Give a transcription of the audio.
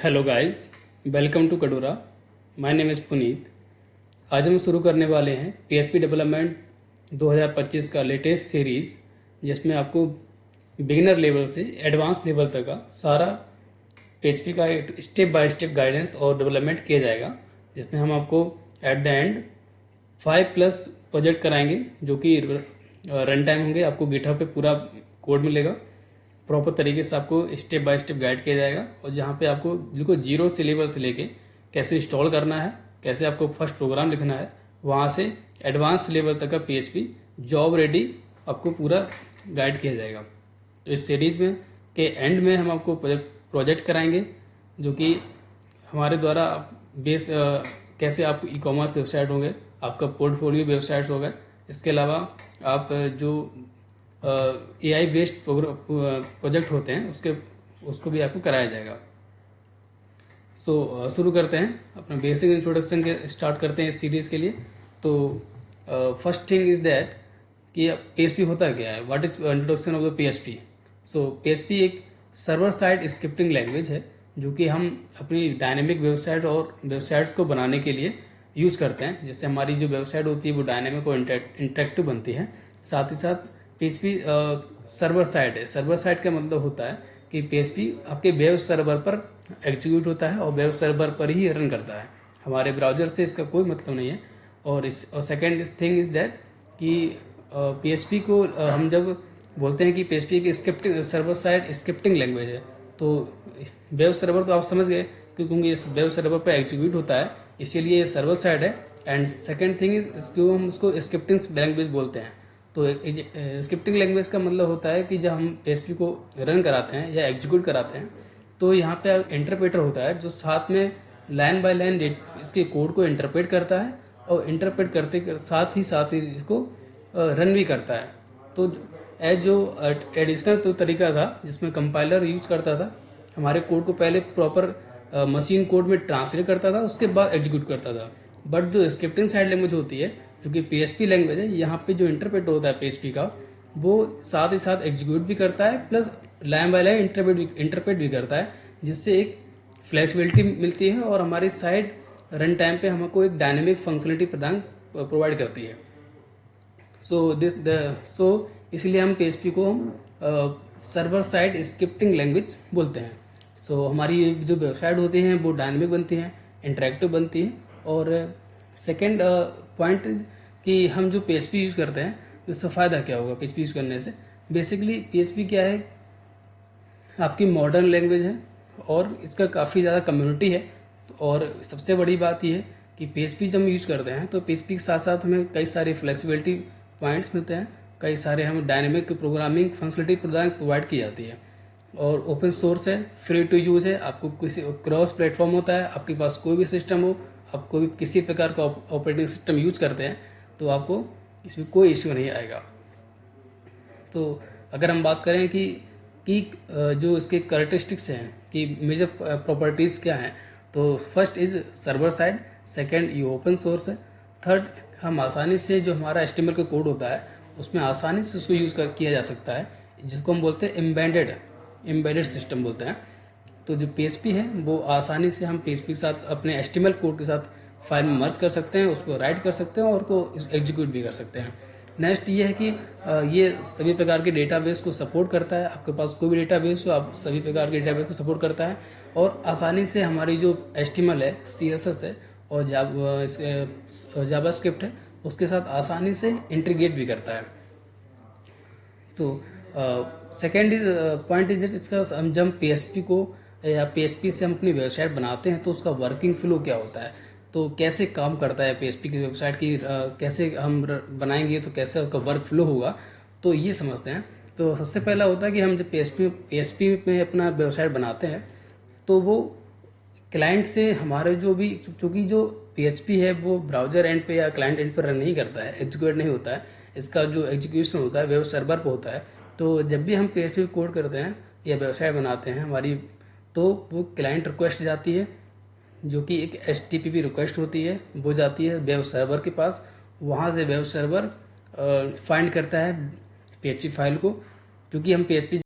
Hello guys, welcome to Kadora. My name is Puneet. आज हम शुरू करने वाले हैं पीएचपी डेवलपमेंट 2025 का लेटेस्ट सीरीज़, जिसमें आपको बिगिनर लेवल से एडवांस लेवल तक का सारा पीएचपी का एक स्टेप बाय स्टेप गाइडेंस और डेवलपमेंट किया जाएगा, जिसमें हम आपको एट द एंड 5+ प्रोजेक्ट कराएंगे जो कि रन टाइम होंगे। आपको गिटहब पे पूरा कोड मिलेगा, प्रॉपर तरीके से आपको स्टेप बाय स्टेप गाइड किया जाएगा, और जहाँ पे आपको बिल्कुल जीरो से लेवल से लेके कैसे इंस्टॉल करना है, कैसे आपको फर्स्ट प्रोग्राम लिखना है, वहाँ से एडवांस लेवल तक का पीएचपी जॉब रेडी आपको पूरा गाइड किया जाएगा। तो इस सीरीज में के एंड में हम आपको प्रोजेक्ट कराएंगे जो कि हमारे द्वारा बेस कैसे आप ई कॉमर्स वेबसाइट होंगे, आपका पोर्टफोलियो वेबसाइट्स होगा। इसके अलावा आप जो एआई बेस्ड प्रोजेक्ट होते हैं उसको भी आपको कराया जाएगा। शुरू करते हैं अपना बेसिक इंट्रोडक्शन के स्टार्ट करते हैं इस सीरीज़ के लिए। तो फर्स्ट थिंग इज़ दैट कि पीएचपी होता क्या है, what is introduction of the PHP. PHP एक सर्वर साइड स्क्रिप्टिंग लैंग्वेज है जो कि हम अपनी डायनेमिक वेबसाइट और वेबसाइट्स को बनाने के लिए यूज़ करते हैं, जिससे हमारी जो वेबसाइट होती है वो डायनेमिक और इंटरेक्टिव बनती है। साथ ही साथ पीएचपी सर्वर साइड है। सर्वर साइड का मतलब होता है कि पीएचपी आपके वेब सर्वर पर एग्जीक्यूट होता है और वेब सर्वर पर ही रन करता है, हमारे ब्राउजर से इसका कोई मतलब नहीं है। और सेकेंड थिंग इज़ दैट कि पीएचपी को हम जब बोलते हैं कि पीएचपी एक scripting server side scripting language है, तो वेब सर्वर तो आप समझ गए क्योंकि इस वेब सर्वर पर एग्जीक्यूट होता है, इसीलिए ये सर्वर साइड है। एंड सेकेंड थिंग इज इसको हम उसको स्क्रिप्टिंग लैंग्वेज बोलते हैं। तो स्क्रिप्टिंग लैंग्वेज का मतलब होता है कि जब हम पीएचपी को रन कराते हैं या एग्जीक्यूट कराते हैं, तो यहाँ पे इंटरप्रेटर होता है जो साथ में लाइन बाय लाइन इसके कोड को इंटरप्रेट करता है, और इंटरप्रेट करते साथ ही इसको रन भी करता है। तो जो ट्रेडिशनल तो तरीका था जिसमें कंपाइलर यूज करता था, हमारे कोड को पहले प्रॉपर मशीन कोड में ट्रांसलेट करता था, उसके बाद एग्जीक्यूट करता था। बट जो स्क्रिप्टिंग साइड लैंग्वेज होती है जो कि पीएचपी लैंग्वेज है, यहाँ पे जो इंटरप्रेट होता है पीएचपी का, वो साथ ही साथ एग्जीक्यूट भी करता है plus line by line interpret भी करता है, जिससे एक फ्लेक्सिबिलिटी मिलती है और हमारी साइड रन टाइम पे हमको एक डायनेमिक फंक्शनलिटी प्रोवाइड करती है। सो इसलिए हम पीएचपी को सर्वर साइड स्क्रिप्टिंग लैंग्वेज बोलते हैं। हमारी जो वेबसाइट होती हैं वो डायनेमिक बनती हैं, इंटरेक्टिव बनती हैं। और सेकेंड पॉइंट कि हम जो पीएचपी यूज़ करते हैं उससे फ़ायदा क्या होगा पीएचपी यूज़ करने से। बेसिकली पीएचपी क्या है, आपकी मॉडर्न लैंग्वेज है और इसका काफ़ी ज़्यादा कम्युनिटी है। और सबसे बड़ी बात यह है कि पीएचपी जब हम यूज़ करते हैं तो पीएचपी के साथ साथ हमें कई सारे फ्लेक्सिबिलिटी पॉइंट्स मिलते हैं, कई सारे हमें डायनेमिक प्रोग्रामिंग फंक्शनलिटी प्रोवाइड की जाती है। और ओपन सोर्स है, फ्री टू यूज़ है, आपको किसी क्रॉस प्लेटफॉर्म होता है, आपके पास कोई भी सिस्टम हो, आप कोई भी किसी प्रकार का ऑपरेटिंग सिस्टम यूज करते हैं तो आपको इसमें कोई इश्यू नहीं आएगा। तो अगर हम बात करें कि जो इसके कैरेक्टरिस्टिक्स हैं कि मेजर प्रॉपर्टीज़ क्या हैं, तो first is server side, second ये ओपन सोर्स है, थर्ड हम आसानी से जो हमारा एचटीएमएल का कोड होता है उसमें आसानी से उसको यूज़ किया जा सकता है, जिसको हम बोलते हैं एम्बेडेड सिस्टम बोलते हैं। तो जो पीएचपी है वो आसानी से हम पीएचपी के साथ अपने एचटीएमएल कोड के साथ फाइल में मर्ज कर सकते हैं, उसको राइट कर सकते हैं और उसको एग्जीक्यूट भी कर सकते हैं। नेक्स्ट ये है कि ये सभी प्रकार के डेटाबेस को सपोर्ट करता है। आपके पास कोई भी डेटाबेस हो, आप सभी प्रकार के डेटाबेस को सपोर्ट करता है, और आसानी से हमारी जो एचटीएमएल है, सीएसएस है और जावास्क्रिप्ट है उसके साथ आसानी से इंटीग्रेट भी करता है। तो सेकेंड पॉइंट इज इसका हम जब पीएचपी को या पीएचपी से हम अपनी वेबसाइट बनाते हैं तो उसका वर्किंग फ्लो क्या होता है, तो कैसे काम करता है पीएचपी की वेबसाइट की, कैसे हम बनाएंगे तो कैसे उसका वर्क फ्लो होगा, तो ये समझते हैं। तो सबसे पहला होता है कि हम जब पीएचपी में अपना वेबसाइट बनाते हैं तो वो क्लाइंट से हमारे जो भी, चूँकि जो पीएचपी है वो ब्राउजर एंड पे या क्लाइंट एंड पर रन नहीं करता है, एग्जीक्यूट नहीं होता है, इसका जो एग्जीक्यूशन होता है वेब सर्वर पर होता है। तो जब भी हम पीएचपी कोड करते हैं या वेबसाइट बनाते हैं हमारी, तो वो क्लाइंट रिक्वेस्ट जाती है जो कि एक HTTP रिक्वेस्ट होती है, वो जाती है वेब सर्वर के पास। वहाँ से वेब सर्वर फाइंड करता है पीएचपी फाइल को, क्योंकि हम पीएचपी